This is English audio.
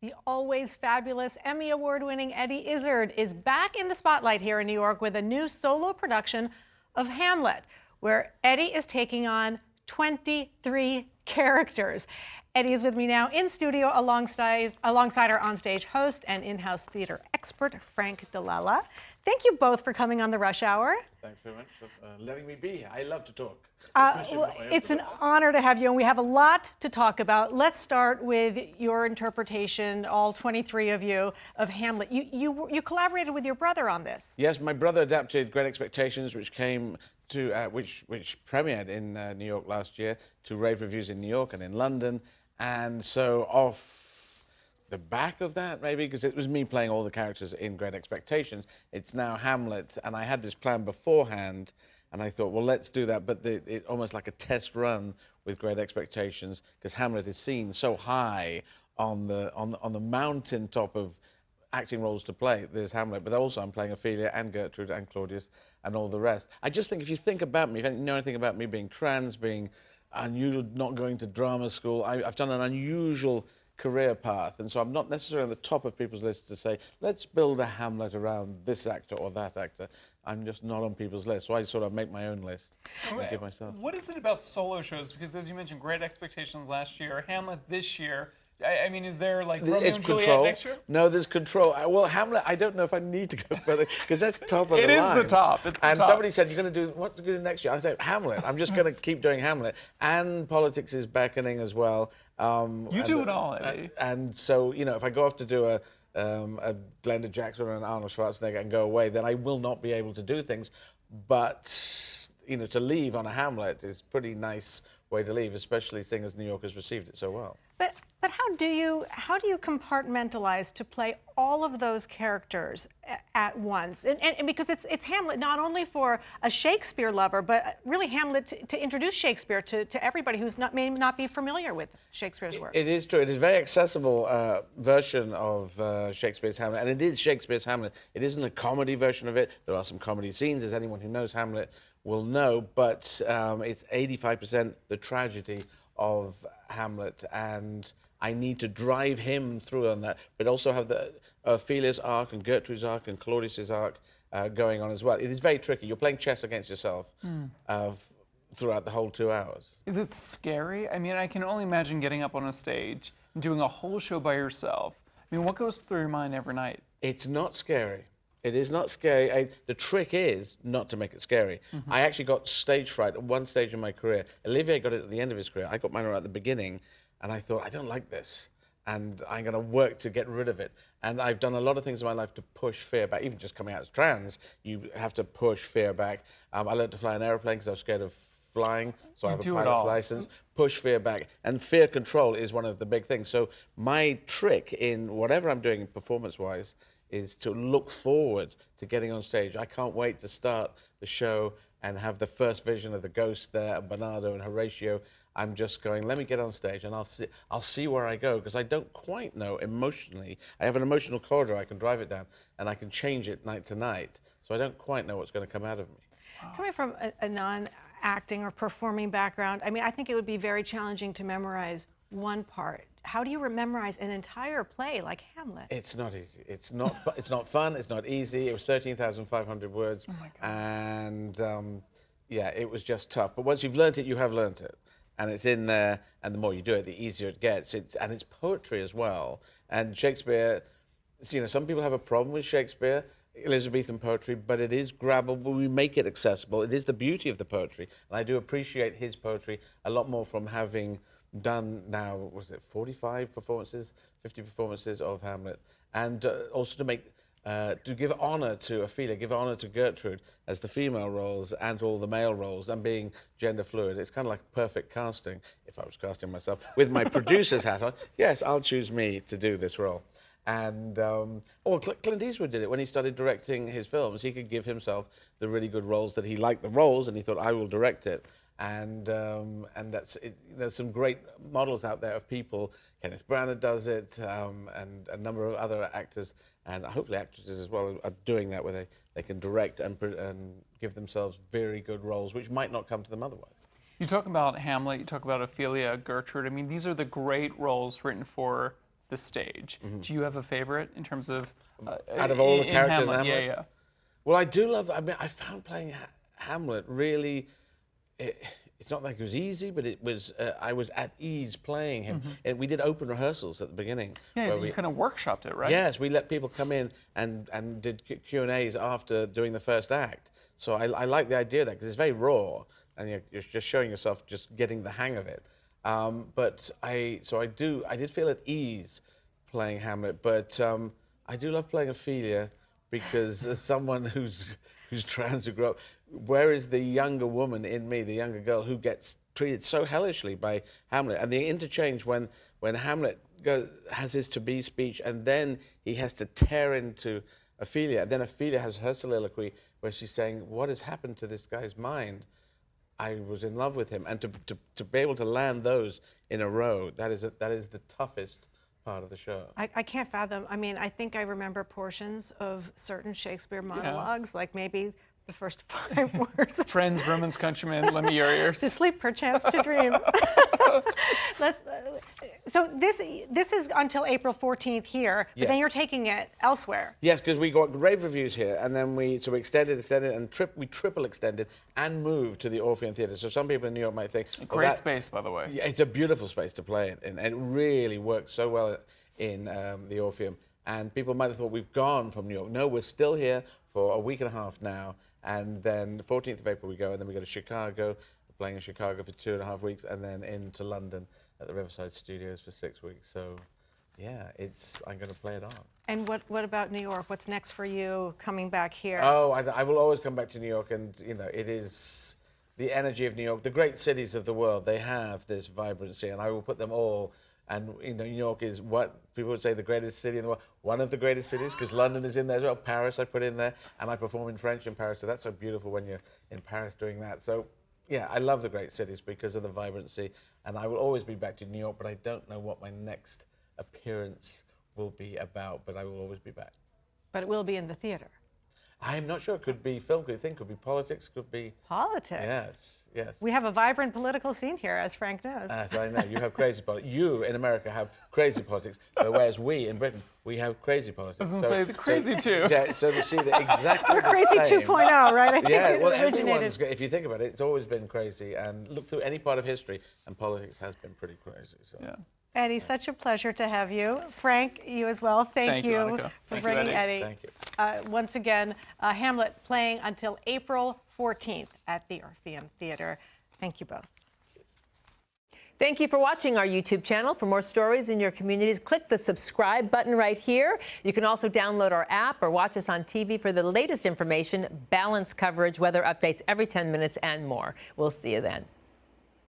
The always fabulous Emmy Award-winning Eddie Izzard is back in the spotlight here in New York with a new solo production of Hamlet, where Eddie is taking on 23 characters. Eddie is with me now in studio alongside our onstage host and in-house theater expert, Frank DiLella. Thank you both for coming on the Rush Hour. Thanks very much for letting me be here. I love to talk. Well, it's an honor to have you, and we have a lot to talk about. Let's start with your interpretation, all 23 of you, of Hamlet. You collaborated with your brother on this. Yes, my brother adapted Great Expectations, which came to which premiered in New York last year, to rave reviews in New York and in London, and so off the back of that, maybe, because it was me playing all the characters in Great Expectations, it's now Hamlet, and I had this plan beforehand. And I thought, well, let's do that, but it almost like a test run with Great Expectations, because Hamlet is seen so high on the mountain top of acting roles to play. There's Hamlet, but also I'm playing Ophelia and Gertrude and Claudius and all the rest. I just think if you think about me, if you know anything about me being trans, being unusual, not going to drama school, I've done an unusual career path, and so I'm not necessarily on the top of people's lists to say, let's build a Hamlet around this actor or that actor. I'm just not on people's list, so I sort of make my own list and give myself. What is it about solo shows? Because as you mentioned, Great Expectations last year, Hamlet this year. I mean, is there like Romeo and Juliet next year? No, there's control. Well, Hamlet, I don't know if I need to go further, because that's top of the line. It is the top. It's the top. Somebody said, you're going to do, what's going to do next year? I said, Hamlet. I'm just going to keep doing Hamlet. And politics is beckoning as well. You do it all, Eddie. And so, you know, if I go off to do a Glenda Jackson or an Arnold Schwarzenegger and go away, then I will not be able to do things. But, you know, to leave on a Hamlet is a pretty nice way to leave, especially seeing as New York has received it so well. But how do you compartmentalize to play all of those characters at once? And because it's Hamlet not only for a Shakespeare lover, but really Hamlet to introduce Shakespeare to everybody who's may not be familiar with Shakespeare's work. It is true. It is a very accessible version of Shakespeare's Hamlet, and it is Shakespeare's Hamlet. It isn't a comedy version of it. There are some comedy scenes, as anyone who knows Hamlet will know, but it's 85% the tragedy of Hamlet, and I need to drive him through on that, but also have the Ophelia's arc and Gertrude's arc and Claudius's arc going on as well. It is very tricky. You're playing chess against yourself throughout the whole 2 hours. Is it scary? I mean, I can only imagine getting up on a stage and doing a whole show by yourself. I mean, what goes through your mind every night? It's not scary. It is not scary. The trick is not to make it scary. I actually got stage fright at one stage in my career. Olivier got it at the end of his career. I got mine right at the beginning, and I thought, I don't like this, and I'm going to work to get rid of it. And I've done a lot of things in my life to push fear back. Even just coming out as trans, you have to push fear back. I learned to fly an airplane because I was scared of flying, so I have a pilot's license. Push fear back, and fear control is one of the big things. So my trick in whatever I'm doing performance-wise is to look forward to getting on stage. I can't wait to start the show and have the first vision of the ghost there, and Bernardo and Horatio. I'm just going, let me get on stage and I'll see where I go, because I don't quite know emotionally. I have an emotional corridor, I can drive it down, and I can change it night to night. So I don't quite know what's going to come out of me. Coming from a non-acting or performing background, I mean, I think it would be very challenging to memorize one part. How do you memorize an entire play like Hamlet? It's not easy. It's not. It's not fun. It's not easy. It was 13,500 words, oh my God. And yeah, it was just tough. But once you've learnt it, you have learnt it, and it's in there. And the more you do it, the easier it gets. And it's poetry as well. And Shakespeare, you know, some people have a problem with Shakespeare, Elizabethan poetry, but it is grabbable. We make it accessible. It is the beauty of the poetry, and I do appreciate his poetry a lot more from having done now, was it 45 performances, 50 performances of Hamlet, and also to make, to give honor to Ophelia, give honor to Gertrude as the female roles and all the male roles, and being gender fluid. It's kind of like perfect casting, if I was casting myself. With my producer's hat on, yes, I'll choose me to do this role. And Clint Eastwood did it when he started directing his films. He could give himself the really good roles that he liked the roles, and he thought, I will direct it. And that's it. There's some great models out there of people. Kenneth Branagh does it, and a number of other actors, and hopefully actresses as well, are doing that, where they can direct and give themselves very good roles, which might not come to them otherwise. You talk about Hamlet, you talk about Ophelia, Gertrude. I mean, these are the great roles written for the stage. Do you have a favorite in terms of out of all the characters in Hamlet? Hamlet? Yeah. Well, I do love. I mean, I found playing Hamlet really. It's not like it was easy, but it was. I was at ease playing him, and we did open rehearsals at the beginning. Yeah, you kind of workshopped it, right? Yes, we let people come in and did Q&As after doing the first act. So I like the idea of that because it's very raw, and you're just showing yourself just getting the hang of it. But I did feel at ease playing Hamlet, but I do love playing Ophelia because as someone who's trans who grew up, where is the younger woman in me, the younger girl who gets treated so hellishly by Hamlet? And the interchange when Hamlet has his to-be speech and then he has to tear into Ophelia, and then Ophelia has her soliloquy where she's saying, what has happened to this guy's mind? I was in love with him. And to be able to land those in a row, that is the toughest part of the show. I can't fathom. I mean, I think I remember portions of certain Shakespeare monologues, like maybe the first 5 words. Friends, Romans, countrymen, lend me your ears. To sleep, perchance to dream. So this is until April 14th here, but then you're taking it elsewhere. Yes, because we got rave reviews here, and then we extended, and we triple extended and moved to the Orpheum Theatre. So some people in New York might think, great space, by the way. Yeah, it's a beautiful space to play it in, and it really works so well in the Orpheum. And people might have thought we've gone from New York. No, we're still here for a week and a half now, and then the 14th of April we go, and then we go to Chicago. We're playing in Chicago for 2.5 weeks, and then into London at the Riverside Studios for 6 weeks. So, yeah, I'm going to play it on. And what about New York? What's next for you coming back here? Oh, I will always come back to New York, and it is the energy of New York. The great cities of the world, they have this vibrancy, and I will put them all. And New York is what people would say the greatest city in the world, one of the greatest cities, because London is in there as well. Paris I put in there, and I perform in French in Paris, so that's so beautiful when you're in Paris doing that. So, yeah, I love the great cities because of the vibrancy, and I will always be back to New York, but I don't know what my next appearance will be about, but I will always be back. But it will be in the theater. I'm not sure. It could be film, could be politics, could be... Politics? Yes, yes. We have a vibrant political scene here, as Frank knows. I know. You have crazy politics. You, in America, have crazy politics, whereas we, in Britain, we have crazy politics. I was going to say the crazy too. Yeah, so you see that exactly We're crazy 2.0, right? I think well, originated. If you think about it, it's always been crazy. And look through any part of history, and politics has been pretty crazy. So. Yeah. Eddie, such a pleasure to have you. Frank, you as well. Thank you Annika. for bringing Eddie. Thank you. Once again, Hamlet playing until April 14th at the Orpheum Theatre. Thank you both. Thank you for watching our YouTube channel. For more stories in your communities, click the subscribe button right here. You can also download our app or watch us on TV for the latest information, balanced coverage, weather updates every 10 minutes, and more. We'll see you then.